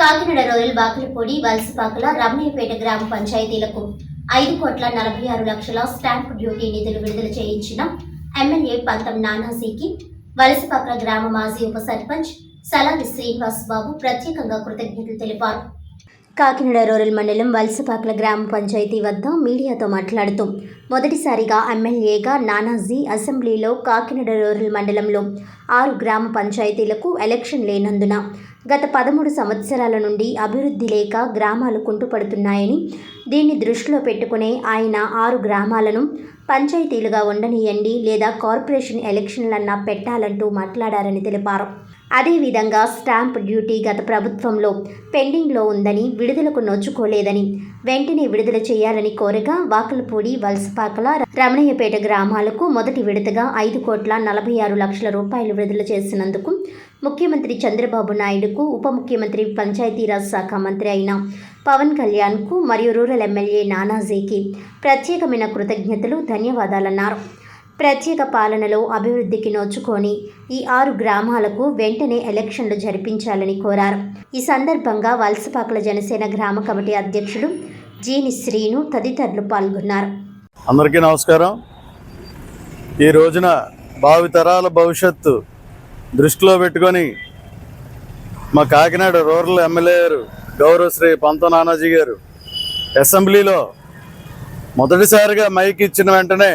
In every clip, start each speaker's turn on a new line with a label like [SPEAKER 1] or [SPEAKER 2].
[SPEAKER 1] Kakinada rural బాకలపూడి Valasapakala Ramanayyapeta గ్రామ పంచాయతీలకు 5,46,00,000 stamp duty నిధులు విడుదల చేయించిన ఎమ్మెల్యే పంతం నానాజీకి వలసపాకల గ్రామ మాజీ ఉప సర్పంచ్ సలాది శ్రీనివాస్ బాబు ప్రత్యేకంగా కృతజ్ఞతలు తెలిపారు. కాకినాడ రూరల్ మండలం వలసపాకల గ్రామ పంచాయతీ వద్ద మీడియాతో మాట్లాడుతూ మొదటిసారిగా ఎమ్మెల్యేగా నానాజీ అసెంబ్లీలో కాకినాడ రూరల్ మండలంలో 6 గ్రామ పంచాయతీలకు ఎలక్షన్ లేనందున గత 13 సంవత్సరాల నుండి అభివృద్ధి లేక గ్రామాలు కుంటుపడుతున్నాయని, దీన్ని దృష్టిలో పెట్టుకునే ఆయన 6 గ్రామాలను పంచాయతీలుగా ఉండనీయండి లేదా కార్పొరేషన్ ఎలక్షన్లన్నా పెట్టాలంటూ మాట్లాడారని తెలిపారు. అదేవిధంగా స్టాంప్ డ్యూటీ గత ప్రభుత్వంలో పెండింగ్లో ఉందని, విడుదలకు నోచుకోలేదని వెంటనే విడుదల చేయాలని కోరగా వాకలపూడి, వలసపాకల, రమణయ్యపేట గ్రామాలకు మొదటి విడతగా 5,46,00,000 రూపాయలు విడుదల చేసినందుకు ముఖ్యమంత్రి చంద్రబాబు నాయుడుకు, ఉప ముఖ్యమంత్రి పంచాయతీరాజ్ శాఖ మంత్రి అయిన పవన్ కళ్యాణ్కు మరియు రూరల్ ఎమ్మెల్యే నానాజీకి ప్రత్యేకమైన కృతజ్ఞతలు, ధన్యవాదాలన్నారు. ప్రత్యేక పాలనలో అభివృద్ధికి నోచుకొని ఈ 6 గ్రామాలకు వెంటనే ఎలక్షన్లు జరిపించాలని కోరారు. ఈ సందర్భంగా వలసపాకల జనసేన గ్రామ కమిటీ అధ్యక్షుడు జీని శ్రీను తదితరులు పాల్గొన్నారు.
[SPEAKER 2] అందరికీ నమస్కారం. ఈ రోజున భావితరాల భవిష్యత్తు దృష్టిలో పెట్టుకొని మా కాకినాడ రూరల్ ఎమ్మెల్యే గారు గౌరవ శ్రీ పంతం నానాజీ గారు అసెంబ్లీలో మొదటిసారిగా మైక్ ఇచ్చిన వెంటనే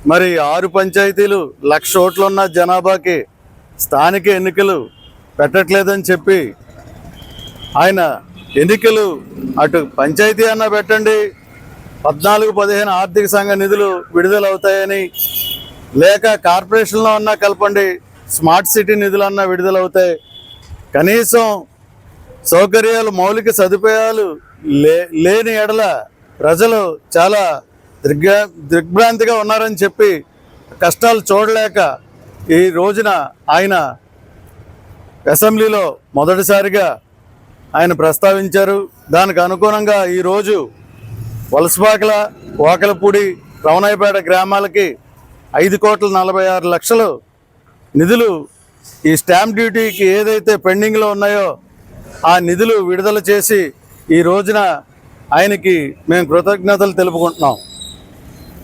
[SPEAKER 2] మరి 6 పంచాయతీలు 1,00,000 ఓట్లు ఉన్న జనాభాకి స్థానిక ఎన్నికలు పెట్టట్లేదని చెప్పి ఆయన ఎన్నికలు అటు పంచాయతీ అన్నా పెట్టండి, 14-15 ఆర్థిక సంఘ నిధులు విడుదలవుతాయని, లేక కార్పొరేషన్లో అన్నా కలపండి, స్మార్ట్ సిటీ నిధులన్నా విడుదలవుతాయి, కనీసం సౌకర్యాలు మౌలిక సదుపాయాలు లేని ఎడల ప్రజలు చాలా దిగ్భ్రాంతిగా ఉన్నారని చెప్పి కష్టాలు చూడలేక ఈ రోజున ఆయన అసెంబ్లీలో మొదటిసారిగా ఆయన ప్రస్తావించారు. దానికి అనుగుణంగా ఈరోజు వలసపాకల, వాకలపూడి, రమణయ్యపేట గ్రామాలకి 5,46,00,000 నిధులు ఈ స్టాంప్ డ్యూటీకి ఏదైతే పెండింగ్లో ఉన్నాయో ఆ నిధులు విడుదల చేసి ఈ రోజున ఆయనకి మేము కృతజ్ఞతలు తెలుపుకుంటున్నాం.